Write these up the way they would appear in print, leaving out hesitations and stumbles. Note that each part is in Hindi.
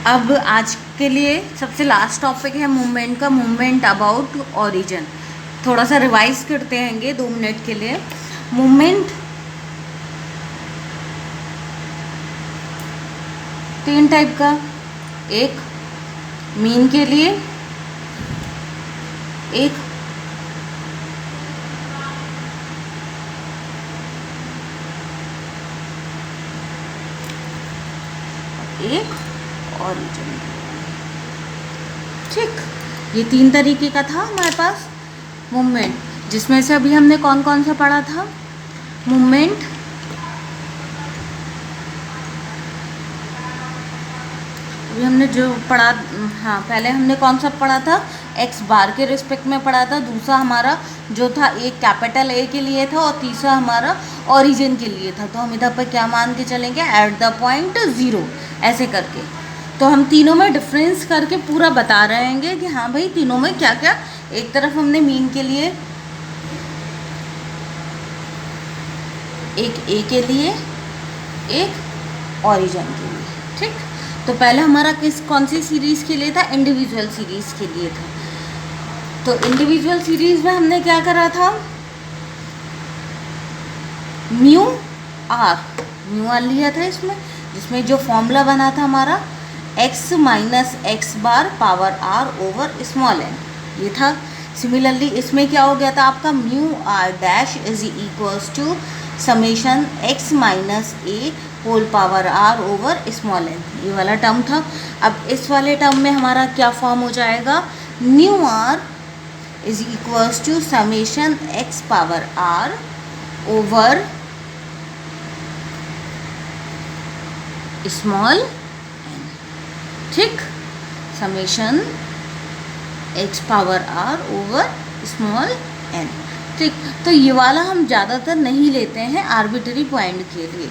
अब आज के लिए सबसे लास्ट टॉपिक है मूवमेंट का, मूवमेंट अबाउट ओरिजिन। थोड़ा सा रिवाइज करते हैंगे 2 मिनट के लिए। मूवमेंट 3 टाइप का, एक मीन के लिए, एक ओरिजिन। ठीक, ये 3 तरीके का था हमारे पास मूवमेंट, जिसमें से अभी हमने कौन कौन सा पढ़ा था। मूवमेंट अभी हमने जो पढ़ा, हाँ पहले हमने कौन सा पढ़ा था, एक्स बार के रिस्पेक्ट में पढ़ा था। दूसरा हमारा जो था एक कैपिटल ए के लिए था और तीसरा हमारा ओरिजिन के लिए था। तो हम इधर पर क्या मान के चलेंगे, एट द पॉइंट 0 ऐसे करके। तो हम तीनों में डिफरेंस करके पूरा बता रहे हैं कि हाँ भाई तीनों में क्या क्या। एक तरफ हमने मीन के लिए, एक ए के लिए, एक ओरिजिन के लिए। ठीक, तो पहले हमारा कौन सी सीरीज़ के लिए था, इंडिविजुअल सीरीज़ के लिए था। तो इंडिविजुअल सीरीज़ में हमने क्या करा था, म्यू आर लिया था इसमें, जिसमें जो फॉर्मूला बना था हमारा x minus x bar power r over small n, ये था। सिमिलरली इसमें क्या हो गया था आपका, mu r dash is equals to summation x minus a whole power r over small n, ये वाला टर्म था। अब इस वाले टर्म में हमारा क्या फॉर्म हो जाएगा, mu r is equals to summation x power r over small n। ठीक, summation x power r over small n। ठीक, तो ये वाला हम ज़्यादातर नहीं लेते हैं आर्बिट्री पॉइंट के लिए,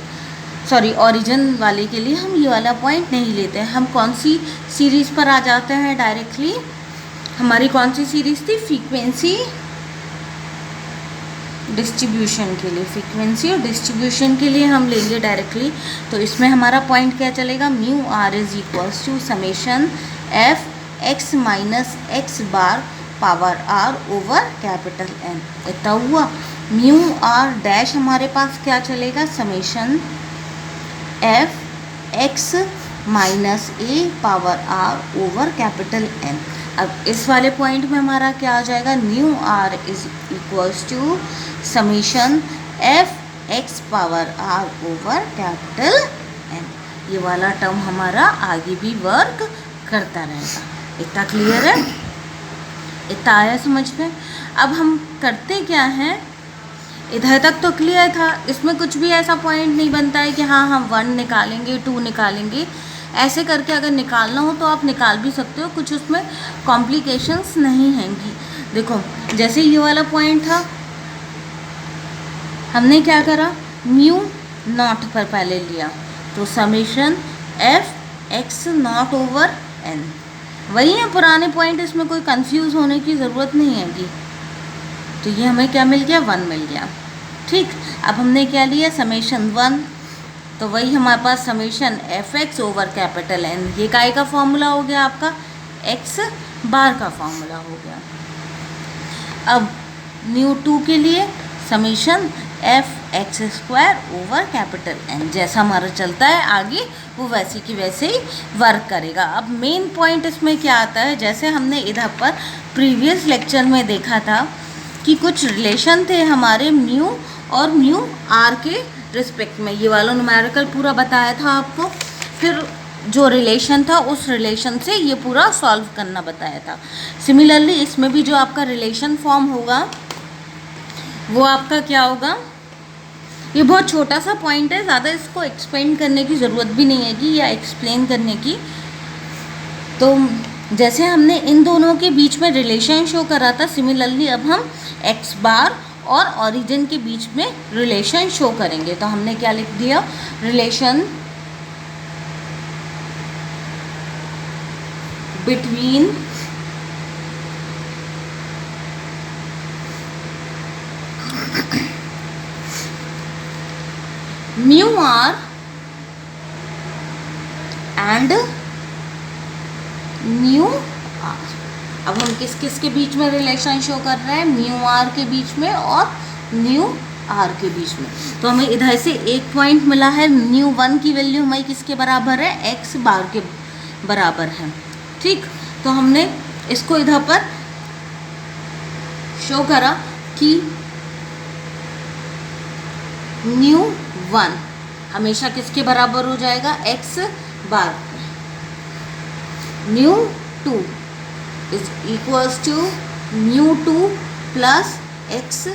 सॉरी ओरिजिन वाले के लिए हम ये वाला पॉइंट नहीं लेते हैं। हम कौन सी सीरीज़ पर आ जाते हैं डायरेक्टली, हमारी कौन सी सीरीज़ थी, फ्रीक्वेंसी डिस्ट्रीब्यूशन के लिए। फ्रीक्वेंसी और डिस्ट्रीब्यूशन के लिए हम लेंगे डायरेक्टली। तो इसमें हमारा पॉइंट क्या चलेगा, mu r is equals to summation f x minus x bar power r over capital N, इतना हुआ। म्यू आर डैश हमारे पास क्या चलेगा, summation f x minus a power r over capital N. अब इस वाले पॉइंट में हमारा क्या आ जाएगा, mu r is equals to summation f x power r over capital N. ये वाला टर्म हमारा आगे भी वर्क करता रहेगा। इतना क्लियर है, इतना आया समझ में। अब हम करते क्या हैं, इधर तक तो क्लियर था। इसमें कुछ भी ऐसा पॉइंट नहीं बनता है कि हाँ हम 1 निकालेंगे 2 निकालेंगे, ऐसे करके अगर निकालना हो तो आप निकाल भी सकते हो, कुछ उसमें कॉम्प्लिकेशंस नहीं हैंगी। देखो जैसे ये वाला पॉइंट था, हमने क्या करा, म्यू नॉट पर पहले लिया, तो summation f x not over n, वही है पुराने पॉइंट, इसमें कोई कंफ्यूज होने की ज़रूरत नहीं हैगी। तो ये हमें क्या मिल गया, 1 मिल गया। ठीक, अब हमने क्या लिया, समेशन 1, तो वही हमारे पास summation f x over capital N, ये काय का फॉर्मूला हो गया आपका, एक्स बार का फॉर्मूला हो गया। अब न्यू 2 के लिए summation f x square over capital N, जैसा हमारा चलता है आगे वो वैसे की वैसे ही वर्क करेगा। अब मेन पॉइंट इसमें क्या आता है, जैसे हमने इधर पर प्रीवियस लेक्चर में देखा था कि कुछ रिलेशन थे हमारे म्यू और म्यू आर के रिस्पेक्ट में, ये वाला न्यूमेरिकल पूरा बताया था आपको। फिर जो रिलेशन था उस रिलेशन से ये पूरा सॉल्व करना बताया था। सिमिलरली इसमें भी जो आपका रिलेशन फॉर्म होगा वो आपका क्या होगा, ये बहुत छोटा सा पॉइंट है, ज़्यादा इसको एक्सप्लेन करने की ज़रूरत भी नहीं है कि या एक्सप्लेन करने की। तो जैसे हमने इन दोनों के बीच में रिलेशन शो करा था, सिमिलरली अब हम एक्स बार और ओरिजिन के बीच में रिलेशन शो करेंगे। तो हमने क्या लिख दिया, relation between mu r and mu r. अब हम किस किस के बीच में रिलेशन शो कर रहे हैं, म्यू आर के बीच में और म्यू आर के बीच में। तो हमें इधर से एक पॉइंट मिला है, म्यू वन की वैल्यू हमारी किसके बराबर है, एक्स बार के बराबर है। ठीक, तो हमने इसको इधर पर शो करा कि म्यू वन हमेशा किसके बराबर हो जाएगा, x bar. Mu two is equals to mu two plus x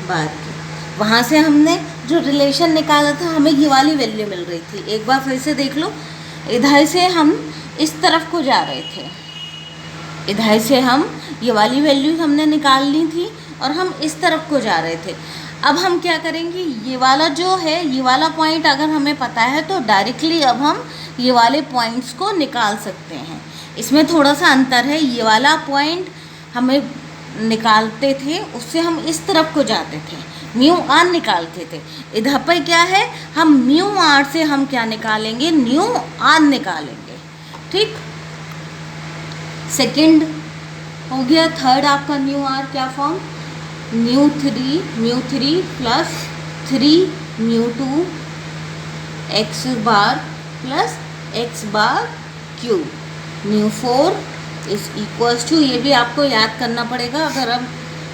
bar के। वहाँ से हमने जो रिलेशन निकाला था हमें ये वाली वैल्यू मिल रही थी। एक बार फिर से देख लो, इधर से हम इस तरफ को जा रहे थे, इधर से हम ये वाली वैल्यू हमने निकालनी थी और हम इस तरफ को जा रहे थे। अब हम क्या करेंगे, ये वाला जो है, ये वाला पॉइंट अगर हमें पता है तो डायरेक्टली अब हम ये वाले पॉइंट्स को निकाल सकते हैं। इसमें थोड़ा सा अंतर है, ये वाला पॉइंट हमें निकालते थे उससे हम इस तरफ को जाते थे, म्यू आर निकालते थे। इधर पर क्या है, हम म्यू आर से हम क्या निकालेंगे, न्यू आर निकालेंगे। ठीक, सेकंड हो गया। थर्ड आपका न्यू आर क्या form, mu three plus three mu two x bar plus x bar cube, mu four is equals to, ये भी आपको याद करना पड़ेगा, अगर आप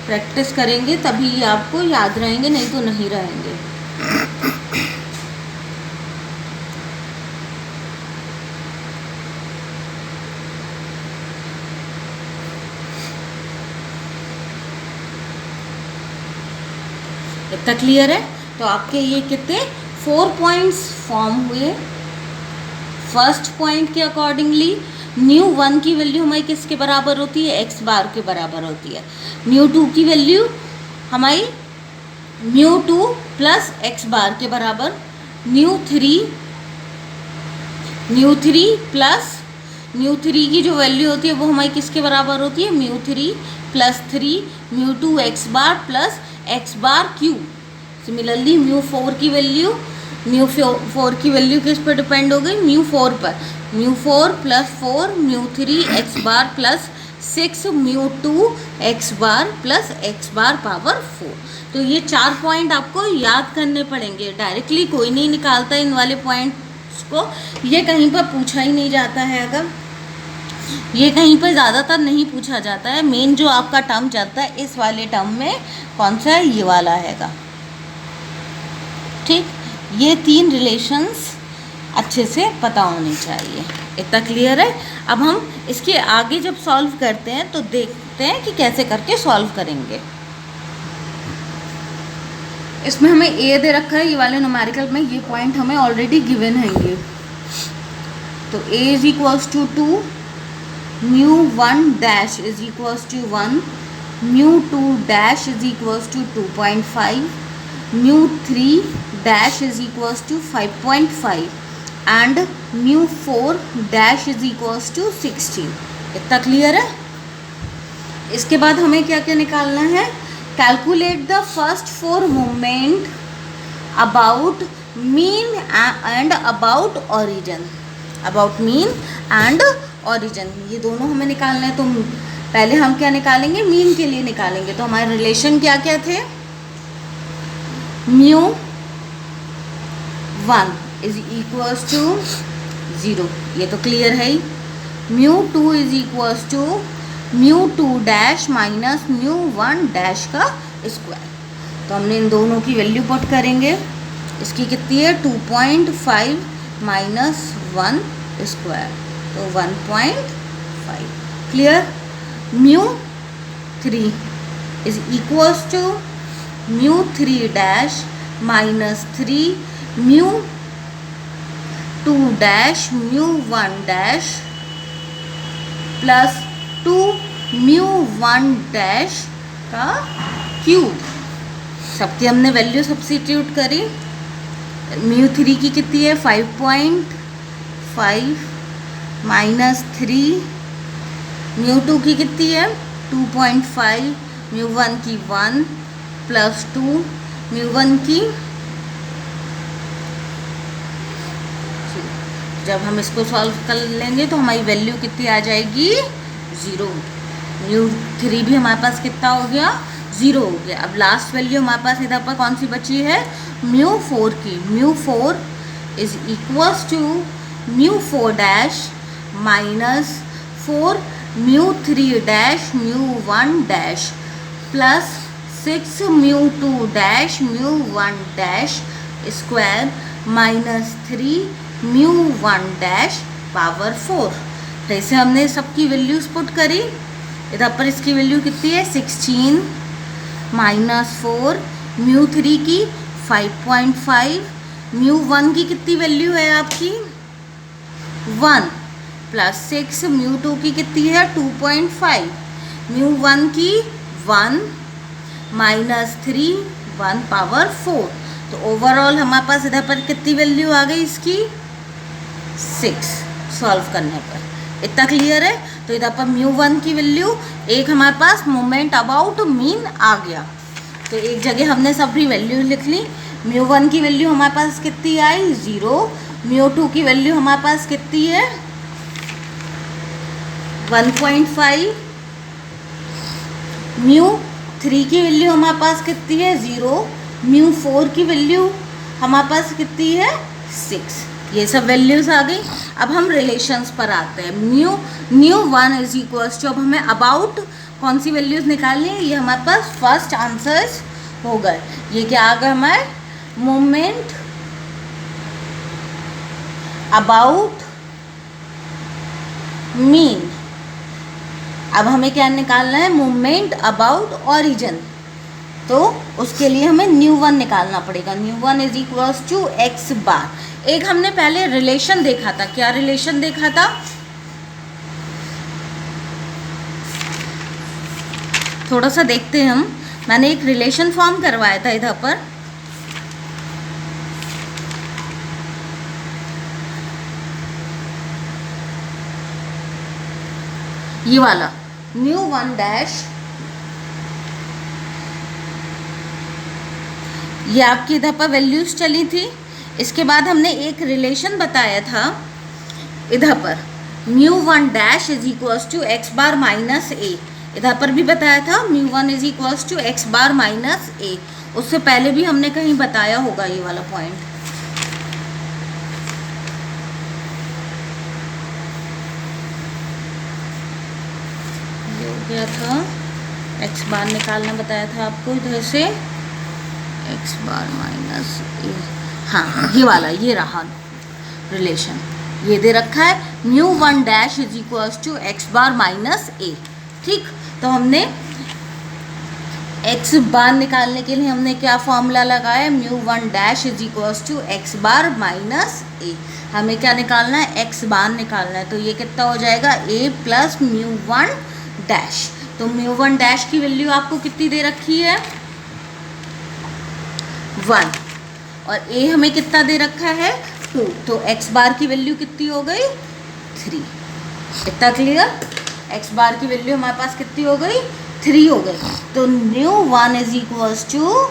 प्रैक्टिस करेंगे तभी ये आपको याद रहेंगे, नहीं तो नहीं रहेंगे। इतना क्लियर है? तो आपके ये कितने 4 पॉइंट्स फॉर्म हुए। फर्स्ट पॉइंट के अकॉर्डिंगली म्यू वन की वैल्यू हमारी किसके बराबर होती है, एक्स बार के बराबर होती है। म्यू टू की वैल्यू हमारी mu two plus x bar के बराबर, mu three plus mu three की जो वैल्यू होती है वो हमारी किसके बराबर होती है, mu three plus three mu two x bar plus x bar cube. Similarly mu four की वैल्यू किस पर डिपेंड हो गई, म्यू फोर पर, mu four plus four mu three x bar plus 6 mu two x bar plus x bar power 4। तो ये 4 पॉइंट आपको याद करने पड़ेंगे, डायरेक्टली कोई नहीं निकालता इन वाले पॉइंट्स को, ये कहीं पर पूछा ही नहीं जाता है। अगर ये कहीं पर ज़्यादातर नहीं पूछा जाता है, मेन जो आपका टर्म चलता है इस वाले टर्म में कौन सा है, ये वाला हैगा। ठीक, ये 3 रिलेशंस अच्छे से पता होने चाहिए। इतना क्लियर है? अब हम इसके आगे जब सॉल्व करते हैं तो देखते हैं कि कैसे करके सॉल्व करेंगे। इसमें हमें ए दे रखा है, ये वाले न्यूमेरिकल में ये पॉइंट हमें ऑलरेडी गिवन हैंगे। तो A is equals to 2, mu one dash is equals to 1, mu two dash is equals to 2.5, mu three dash is equals to 5.5 and mu four dash is equals to 16। इतना क्लियर है? इसके बाद हमें क्या क्या निकालना है, calculate the first 4 moment about mean and about origin. About mean and origin ये दोनों हमें निकालना है। तो पहले हम क्या निकालेंगे, मीन के लिए निकालेंगे। तो हमारे रिलेशन क्या क्या थे, mu one is equals to 0, ये तो क्लियर है ही। Mu two is equals to mu two dash minus mu one dash का स्क्वायर। तो हमने इन दोनों की वैल्यू पुट करेंगे। इसकी कितनी है, 2.5 माइनस 1 स्क्वायर, तो 1.5। Clear? Mu three is equals to mu three dash minus 3 mu two dash mu one dash plus 2 mu one dash का क्यूब। सबकी हमने वैल्यू सब्स्टिट्यूट करी। म्यू थ्री की कितनी है, 5.5 माइनस 3, म्यू टू की कितनी है 2.5, म्यू वन की 1 प्लस 2 म्यू वन की जब हम इसको सॉल्व कर लेंगे तो हमारी वैल्यू कितनी आ जाएगी, 0। μ3 भी हमारे पास कितना हो गया, 0 हो गया। अब लास्ट वैल्यू हमारे पास इधर पर कौन सी बची है, μ4 की। μ4 is equals to μ4 dash minus 4 μ3 dash μ1 dash plus 6 μ2 dash μ1 dash square minus 3 μ1 dash power 4। तो इसे हमने सबकी वैल्यूज पुट करी। इधर पर इसकी वैल्यू कितनी है, 16 माइनस 4 μ3 की 5.5, μ1 की कितनी वैल्यू है आपकी 1 प्लस 6 μ2 की कितनी है 2.5, μ1 की 1 माइनस 3 1 पावर 4। तो ओवरऑल हमारे पास इधर पर कितनी वैल्यू आ गई इसकी, 6 सॉल्व करने पर। इतना क्लियर है। तो इधर पर μ1 की वैल्यू, एक हमारे पास मोमेंट अबाउट मीन आ गया। तो एक जगह हमने सभी वैल्यू लिख ली। μ1 की वैल्यू हमारे पास कितनी आई, 0। μ2 की वैल्यू हमारे पास कितनी है 1.5। μ3 की वैल्यू हमारे पास कितनी है 0। μ4 की वैल्यू हमारे पास कितनी है 6। ये सब वैल्यूज आ गई। अब हम रिलेशंस पर आते हैं। μ1 इज इक्वल्स टू, अब हमें अबाउट कौन सी वैल्यूज निकालनी है, ये हमारे पास फर्स्ट आंसर्स हो गए। ये क्या आ गया हमारे, मोमेंट अबाउट मीन। अब हमें क्या निकालना है, मोमेंट अबाउट ओरिजिन। तो उसके लिए हमें μ1 निकालना पड़ेगा। μ1 इज इक्वल्स टू x बार। एक हमने पहले रिलेशन देखा था, क्या रिलेशन देखा था, थोड़ा सा देखते हैं हम। मैंने एक रिलेशन फॉर्म करवाया था इधर पर, ये वाला μ1 डैश, ये आपकी इधर पर वैल्यूज चली थी। इसके बाद हमने एक रिलेशन बताया था इधर पर, μ1 dash is equals to x bar minus a। इधर पर भी बताया था μ1 is equals to x bar minus a। उससे पहले भी हमने कहीं बताया होगा ये वाला पॉइंट। ये हो गया था, x बार निकालना बताया था आपको इधर से, x बार माइनस a। हाँ ये वाला, ये रहा रिलेशन, ये दे रखा है μ1 dash is equals to x bar minus a। ठीक, तो हमने x बार निकालने के लिए हमने क्या फॉर्मूला लगाया, μ1 dash is equals to x bar minus a। हमें क्या निकालना है, x बार निकालना है। तो ये कितना हो जाएगा, a प्लस μ1 डैश। तो μ1 डैश की वैल्यू आपको कितनी दे रखी है 1, और a हमें कितना दे रखा है 2। तो x बार की वैल्यू कितनी हो गई 3। इतना क्लियर, x बार की वैल्यू हमारे पास कितनी हो गई 3 हो गई। तो μ1 इज इक्वल्स टू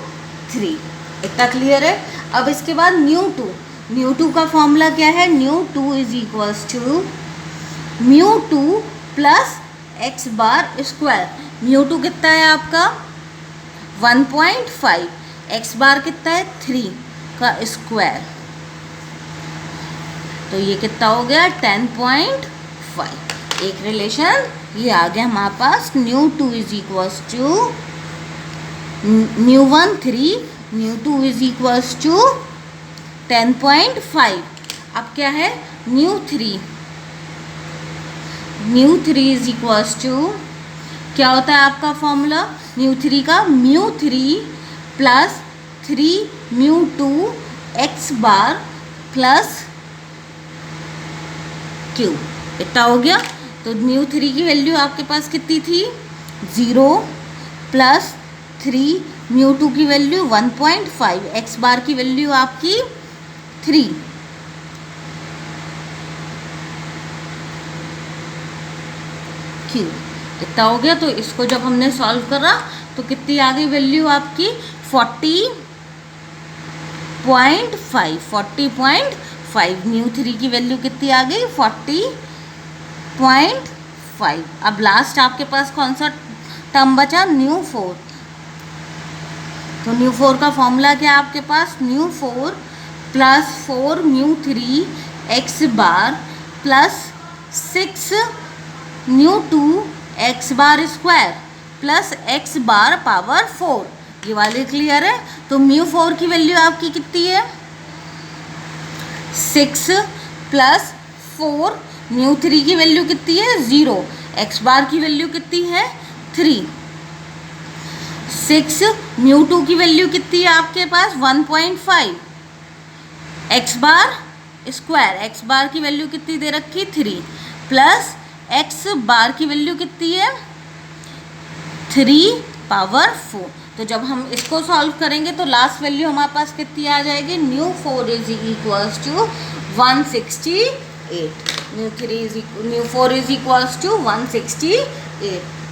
3। इतना क्लियर है। अब इसके बाद μ2 का फॉर्मूला क्या है, μ2 is equals to μ2 plus x bar square. μ2 कितना है आपका 1.5, x बार कितना है 3 का स्क्वायर। तो ये कितना हो गया 10.5। एक रिलेशन ये आ गया हमारे पास। μ2 is equals to μ1 3, μ2 is equals to 10.5। अब क्या है μ3 इज इक्वल्स टू, क्या होता है आपका फॉर्मूला μ3 का, μ3 प्लस 3 μ2 x बार प्लस q। इतना हो गया। तो μ3 की वैल्यू आपके पास कितनी थी 0 प्लस 3 μ2 की वैल्यू 1.5, x बार की वैल्यू आपकी 3। q इतना हो गया। तो इसको जब हमने सॉल्व करा तो कितनी आ गई वैल्यू आपकी 40.5। 5। म्यू 3 की वैल्यू कितनी आ गई? 40.5। अब लास्ट आपके पास कौन सा टर्म बचा? न्यू 4। तो न्यू 4 का फॉर्मूला क्या है आपके पास? New 4 plus 4 mu 3 x bar plus 6 new 2 x bar square plus x bar power 4। ये वाले क्लियर है? तो म्यू 4 की वैल्यू आपकी कितनी है? 6 प्लस 4 म्यू 3 की वैल्यू कितनी है? 0। एक्स बार की वैल्यू कितनी है? 3। 6 म्यू 2 की वैल्यू कितनी है आपके पास? 1.5। एक्स बार स्क्वायर, एक्स बार की वैल्यू कितनी दे रखी? 3 प्लस एक्स बार की वैल्यू कितनी है? 3 पावर 4। तो जब हम इसको सॉल्व करेंगे तो लास्ट वैल्यू हमारे पास कितनी आ जाएगी? Mu 4 is equals to 168। Mu 4 is equals to 168।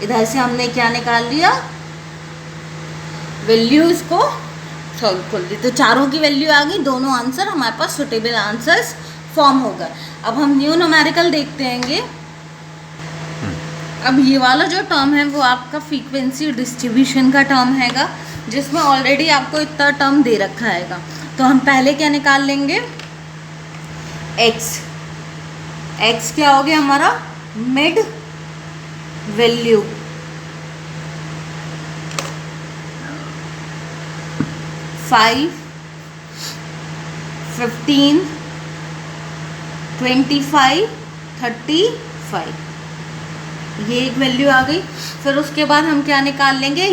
इधर से हमने क्या निकाल लिया? वैल्यू इसको सॉल्व कर दी, तो चारों की वैल्यू आ गई। दोनों आंसर हमारे पास सुटेबल आंसर्स फॉर्म हो गए। अब हम न्यू न्यूमेरिकल देखते हैंगे। अब ये वाला जो टर्म है वो आपका फ्रीक्वेंसी डिस्ट्रीब्यूशन का टर्म हैगा, जिसमें ऑलरेडी आपको इतना टर्म दे रखा हैगा। तो हम पहले क्या निकाल लेंगे? एक्स क्या हो गया हमारा? Mid value. 5, 15, 25, 35, ये एक वैल्यू आ गई। फिर उसके बाद हम क्या निकाल लेंगे?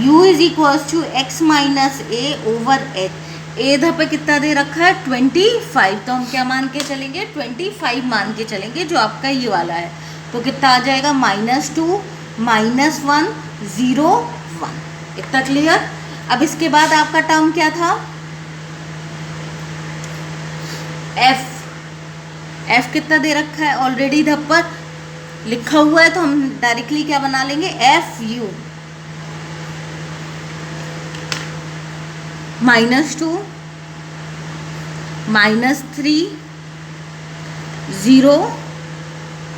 u is equals to x minus a over h. A इधर पे कितना दे रखा है? 25। तो हम क्या मान के चलेंगे? 25 मान के चलेंगे, जो आपका ये वाला है। तो कितना आ जाएगा? -2, -1, 0, 1। इतना क्लियर? अब इसके बाद आपका टर्म क्या था? एफ कितना दे रखा है? ऑलरेडी इधर पर लिखा हुआ है, तो हम डायरेक्टली क्या बना लेंगे? F you -2, -3, 0,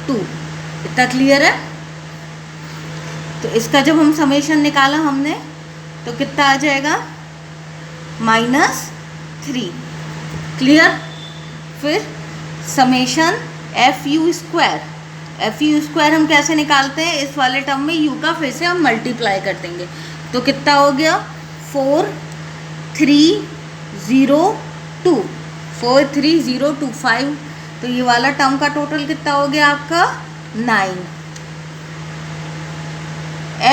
2। इतना क्लियर है? तो इसका जब हम समेशन निकाला हमने तो कितना आ जाएगा? -3। क्लियर? फिर समेशन FU स्क्वायर हम कैसे निकालते हैं? इस वाले टर्म में u का फिर से हम मल्टीप्लाई कर देंगे। तो कितना हो गया? 4, 3, 0, 2। 4, 3, 0, 2, 5। तो ये वाला टर्म का टोटल कितना हो गया आपका? 9।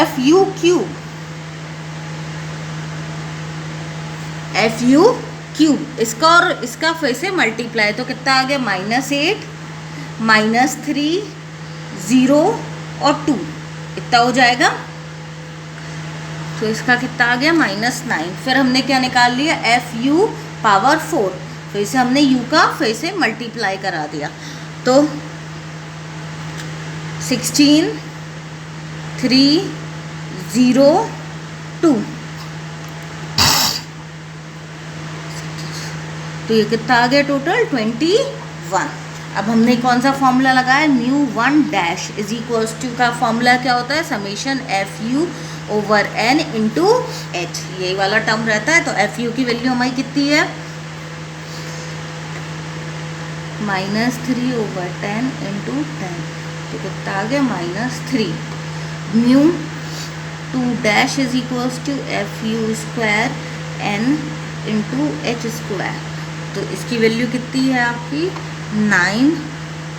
FU क्यूब इसका और इसका फिर से मल्टीप्लाई, तो कितना आ गया? -8, -3, 0 और 2। इतना हो जाएगा। तो इसका कितना आ गया? -9। फिर हमने क्या निकाल लिया? FU power 4। फिर से हमने u का फिर से मल्टीप्लाई करा दिया। तो 16, 3, 0, 2। तो ये कितना आ गया टोटल? 21। अब हमने कौन सा फॉर्मूला लगाया? μ1 इज इक्वल्स टू का फॉर्मूला क्या होता है? Summation FU over n into H. यही वाला टर्म रहता है। तो FU की वैल्यू हमारी कितनी है? -3 ओवर 10 इंटू 10। तो कितना आ गया? -3। μ2 is equals to FU square n into h square. तो इसकी वैल्यू कितनी है आपकी? 9,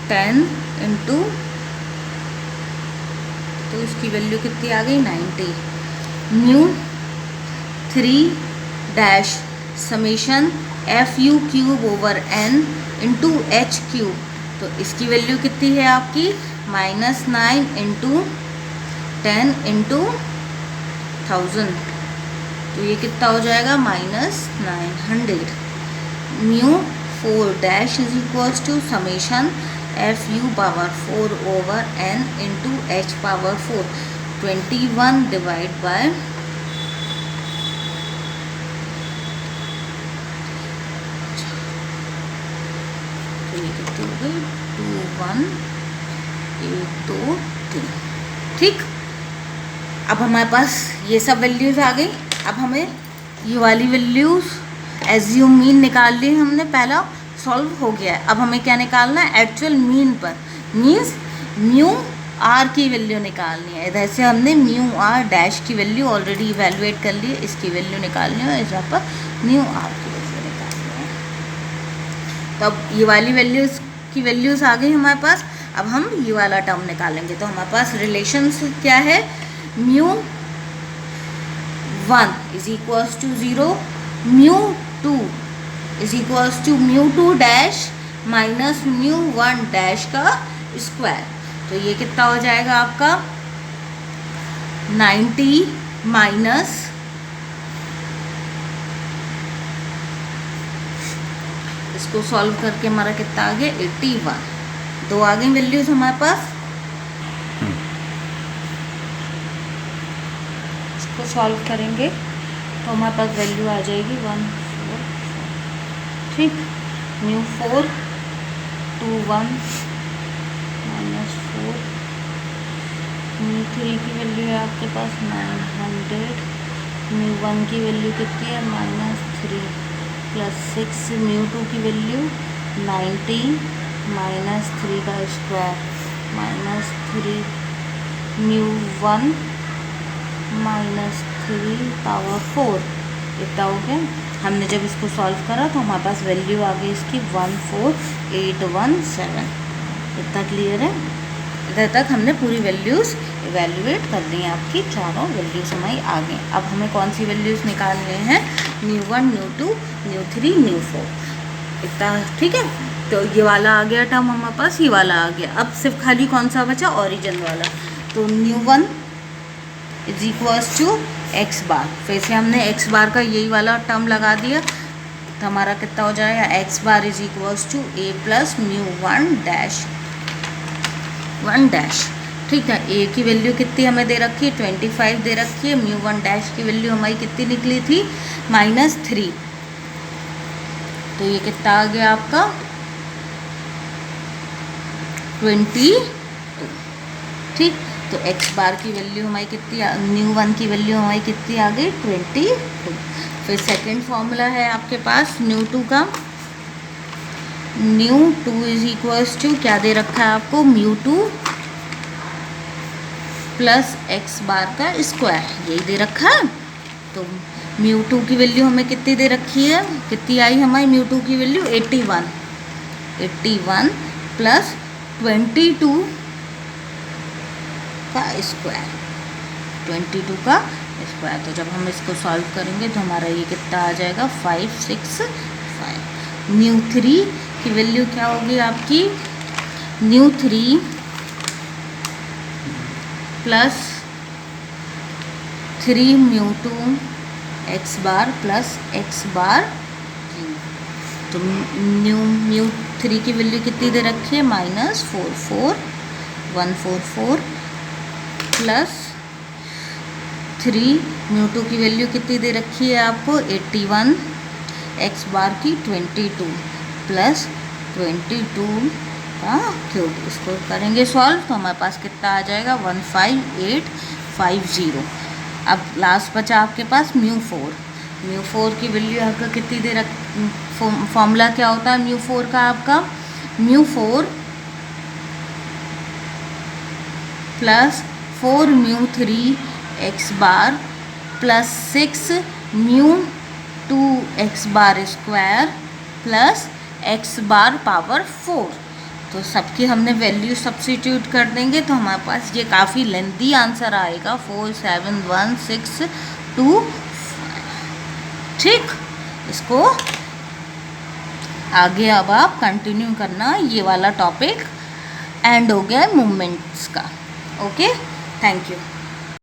10 इंटू, तो इसकी वैल्यू कितनी आ गई? 90। μ3 summation FU cube over n into h cube. तो इसकी वैल्यू कितनी है आपकी? -9 इंटू 10 इंटू 1000। तो ये कितना हो जाएगा? -900। μ4 is equals to summation FU power 4 over n into h power 4। 21 divide by 4 गई 2 1 1 2 3। ठीक, अब हमारे पास ये सब वैल्यूज़ आ गई। अब हमें ये वाली वैल्यूज़ एज्यूम मीन निकाल ली हमने, पहला सॉल्व हो गया है। अब हमें क्या निकालना है, एक्चुअल मीन पर, मीन्स म्यू आर की वैल्यू निकालनी है। इधर से हमने म्यू आर डैश की वैल्यू ऑलरेडी इवेलुएट कर ली है, इसकी वैल्यू निकालनी है, इस पर म्यू आर की वैल्यू निकालनी है। तो अब ये वाली वैल्यूज़ की वैल्यूज़ आ गई हमारे पास। अब हम ये वाला टर्म निकालेंगे। तो हमारे पास रिलेशंस क्या है, mu 1 is equals to 0, mu 2 is equals to mu 2 dash minus mu 1 dash का स्क्वायर। तो ये कितना हो जाएगा आपका 90 माइनस इसको सॉल्व करके हमारा कितना आ गया 81। दो आ गई वैल्यूज हमारे पास। इसको सॉल्व करेंगे तो हमारे पास वैल्यू आ जाएगी 1 4। ठीक, म्यू 4 2 1 माइनस 4, म्यू 3 की वैल्यू है आपके पास 900, म्यू 1 की वैल्यू कितनी है -3 प्लस 6, म्यू 2 की वैल्यू 90 माइनस 3 का स्क्वायर -3, म्यू 1 -3 पावर 4। इतना हो गया। हमने जब इसको सॉल्व करा तो हमारे पास वैल्यू आ गई इसकी 14817। इतना क्लियर है। इधर तक हमने पूरी वैल्यूज़ इवेल्युएट कर ली हैं, आपकी चारों वैल्यूज़ हमारी आ गई। अब हमें कौन सी वैल्यूज़ निकालने हैं, म्यू 1 म्यू 2 म्यू 3 म्यू 4। इतना ठीक है। तो ये वाला आ गया टर्म हमारे पास, ये वाला आ गया। अब सिर्फ खाली कौन सा बचा, ओरिजिन वाला। तो mu 1 is equals to x bar, फिर से हमने एक्स बार का यही वाला टर्म लगा दिया। तो हमारा कितना हो जाएगा, x bar is equals to a plus mu 1 dash 1 dash. ठीक है, ए की वैल्यू कितनी हमें दे रखी है 25 दे रखी है, म्यू 1 डैश की वैल्यू हमारी कितनी निकली थी -3। तो ये कितना आ गया आपका 22। ठीक, तो एक्स बार की वैल्यू हमारी कितनी, म्यू 1 की वैल्यू हमारी कितनी आ गई 22। फिर सेकंड फॉर्मूला है आपके पास म्यू 2 का, म्यू 2 इज इक्वल्स टू क्या दे रखा है आपको, म्यू 2 प्लस एक्स बार का स्क्वायर, यही दे रखा है। तो म्यू 2 की वैल्यू हमें कितनी दे रखी है, कितनी आई हमारी म्यू 2 की वैल्यू 81 प्लस 22 का स्क्वायर, 22 का स्क्वायर। तो जब हम इसको सॉल्व करेंगे तो हमारा ये कितना आ जाएगा 565। म्यू 3 की वैल्यू क्या होगी आपकी, mu 3 plus 3 mu 2 x bar plus x बार। तो म्यू 3 की वैल्यू कितनी दे रखी है -44144 प्लस 3 म्यू 2 की वैल्यू कितनी दे रखी है आपको 81, एक्स बार की 22 प्लस 22 का क्यूब। इसको करेंगे सॉल्व तो हमारे पास कितना आ जाएगा 15850। अब लास्ट बचा आपके पास म्यू 4। म्यू 4 की वैल्यू आपका कितनी दे रख, फॉर्मूला क्या होता है म्यू 4 का आपका, mu 4 plus 4 mu 3 x bar plus 6 mu 2 x bar square plus x bar power 4। तो सबकी हमने वैल्यू सब्स्टिट्यूट कर देंगे तो हमारे पास ये काफ़ी लेंथी आंसर आएगा 47162। ठीक, इसको आगे अब आप कंटिन्यू करना, ये वाला टॉपिक एंड हो गया मूवमेंट्स का। Okay, thank you.